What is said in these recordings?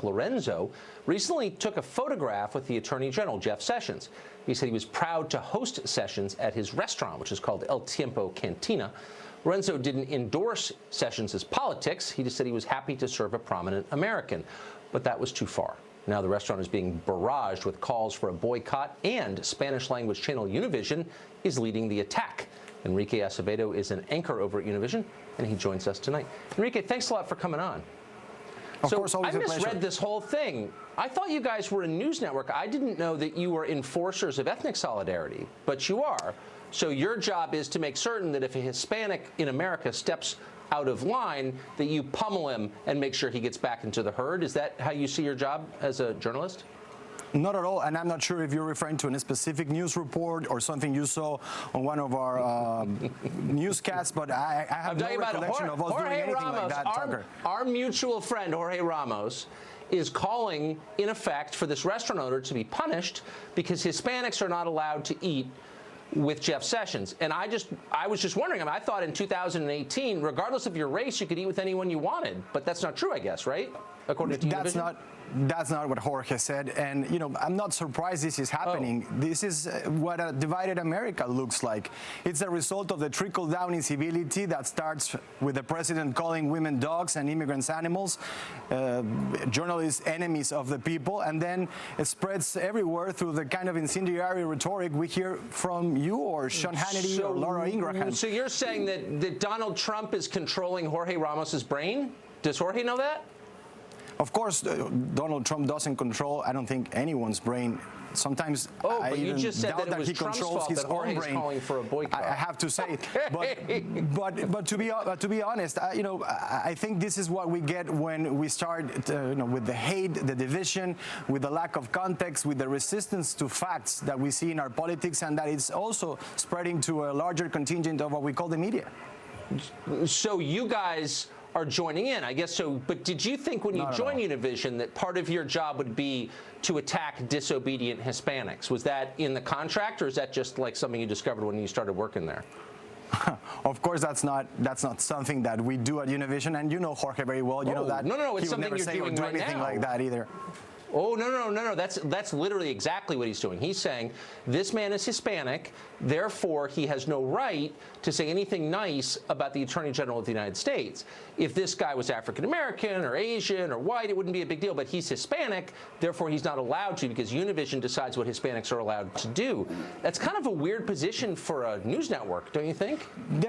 Lorenzo recently took a photograph with the Attorney General, Jeff Sessions. He said he was proud to host Sessions at his restaurant, which is called El Tiempo Cantina. Lorenzo didn't endorse Sessions' politics. He just said he was happy to serve a prominent American. But that was too far. Now the restaurant is being barraged with calls for a boycott, and Spanish-language channel Univision is leading the attack. Enrique Acevedo is an anchor over at Univision, and he joins us tonight. Enrique, thanks a lot for coming on. Of course, always a pleasure. I misread this whole thing. I thought you guys were a news network. I didn't know that you were enforcers of ethnic solidarity, but you are. So your job is to make certain that if a Hispanic in America steps out of line, that you pummel him and make sure he gets back into the herd. Is that how you see your job as a journalist? Not at all, and I'm not sure if you're referring to a specific news report or something you saw on one of our newscasts, but I have no recollection of us doing anything like that, Tucker. Our mutual friend, Jorge Ramos, is calling, in effect, for this restaurant owner to be punished because Hispanics are not allowed to eat with Jeff Sessions. And I was just wondering, I thought in 2018, regardless of your race, you could eat with anyone you wanted. But that's not true, I guess, right? According to Univision? That's not what Jorge said. And, you know, I'm not surprised this is happening. Oh. This is what a divided America looks like. It's a result of the trickle-down incivility that starts with the president calling women dogs and immigrants animals, journalists enemies of the people, and then it spreads everywhere through the kind of incendiary rhetoric we hear from you or Sean Hannity or Laura Ingraham. So you're saying that Donald Trump is controlling Jorge Ramos's brain? Does Jorge know that? Of course, Donald Trump doesn't control, I don't think, anyone's brain. Sometimes I even doubt that he controls his own brain. Calling for a boycott. I have to say, but to be honest, you know, I think this is what we get when we start, you know, with the hate, the division, with the lack of context, with the resistance to facts that we see in our politics, and that it's also spreading to a larger contingent of what we call the media. So you guys are joining in, I guess so. But did you think when you joined Univision that part of your job would be to attack disobedient Hispanics? Was that in the contract, or is that just like something you discovered when you started working there? Of course, that's not something that we do at Univision, and you know Jorge very well. You know that it's something you're doing right now. He would never say or do anything like that either. Oh, no. That's literally exactly what he's doing. He's saying this man is Hispanic, therefore he has no right to say anything nice about the Attorney General of the United States. If this guy was African American or Asian or white, it wouldn't be a big deal, but he's Hispanic, therefore he's not allowed to because Univision decides what Hispanics are allowed to do. That's kind of a weird position for a news network, don't you think?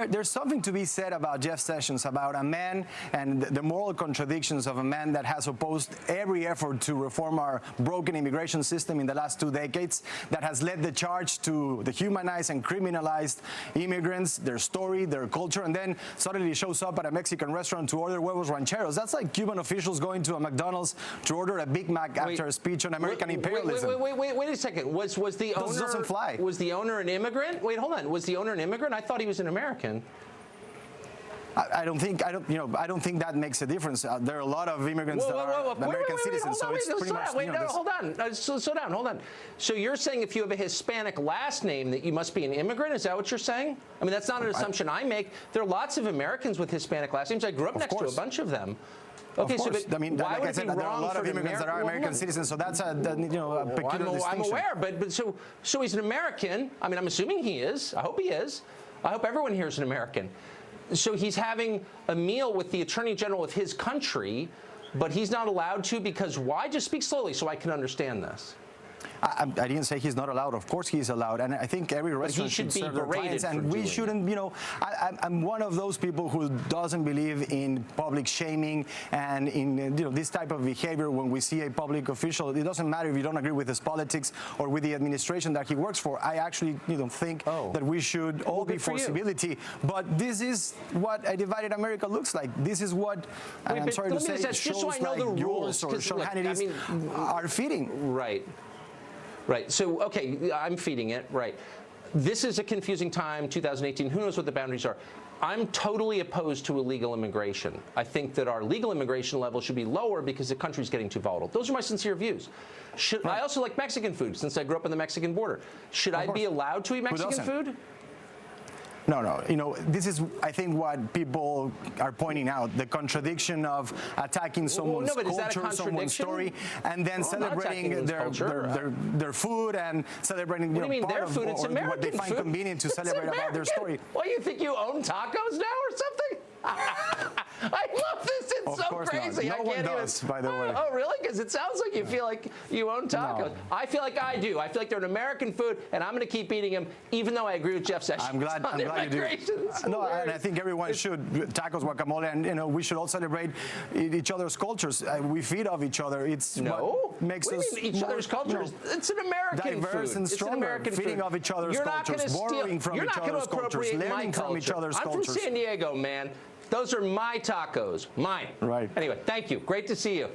There's something to be said about Jeff Sessions, about a man and the moral contradictions of a man that has opposed every effort to reform our broken immigration system in the last 2 decades, that has led the charge to dehumanize and criminalize immigrants, their story, their culture, and then suddenly shows up at a Mexican restaurant to order huevos rancheros. That's like Cuban officials going to a McDonald's to order a Big Mac after a speech on American imperialism. Wait a second. Was the owner? Doesn't fly. Was the owner an immigrant? Wait, hold on. Was the owner an immigrant? I thought he was an American. I don't think that makes a difference. There are a lot of immigrants that are American citizens, so it's pretty much. Hold on. Slow down. Hold on. So you're saying if you have a Hispanic last name that you must be an immigrant? Is that what you're saying? I mean, that's not an assumption I make. There are lots of Americans with Hispanic last names. I grew up next to a bunch of them. Okay, so I mean, like I said, there are a lot of immigrants that are American citizens, so that's a peculiar distinction. I'm aware, but so he's an American. I mean, I'm assuming he is. I hope he is. I hope everyone here is an American. So he's having a meal with the Attorney General of his country, but he's not allowed to because why? Just speak slowly so I can understand this. I didn't say he's not allowed. Of course he's allowed, and I think every restaurant should serve their clients, and we shouldn't. You know, I'm one of those people who doesn't believe in public shaming and in this type of behavior when we see a public official. It doesn't matter if you don't agree with his politics or with the administration that he works for. I actually think that we should all be for civility. But this is what a divided America looks like. This is what I'm sorry to say, shows like yours or Sean Hannity's are feeding. Right. So, okay, I'm feeding it. Right. This is a confusing time, 2018. Who knows what the boundaries are? I'm totally opposed to illegal immigration. I think that our legal immigration level should be lower because the country's getting too volatile. Those are my sincere views. I also like Mexican food since I grew up on the Mexican border. Should I be allowed to eat Mexican food? No. You know, this is, I think, what people are pointing out, the contradiction of attacking someone's culture, someone's story, and then celebrating their food and celebrating part of what they find convenient to celebrate about their story. What, you think you own tacos now or something? I love this. It's so crazy. No one does, by the way. Oh, really? Because it sounds like you feel like you own tacos. No. I feel like I do. I feel like they're an American food, and I'm going to keep eating them, even though I agree with Jeff Sessions. I'm glad you do. No, and I think everyone should. Tacos, guacamole, and we should all celebrate each other's cultures. We feed off each other. It's what makes us each other's cultures. It's an American diverse food. and stronger. Feeding off each other's cultures, borrowing from each other's cultures, learning from each other's cultures. I'm from San Diego, man. Those are my tacos. Mine. Right. Anyway, thank you. Great to see you.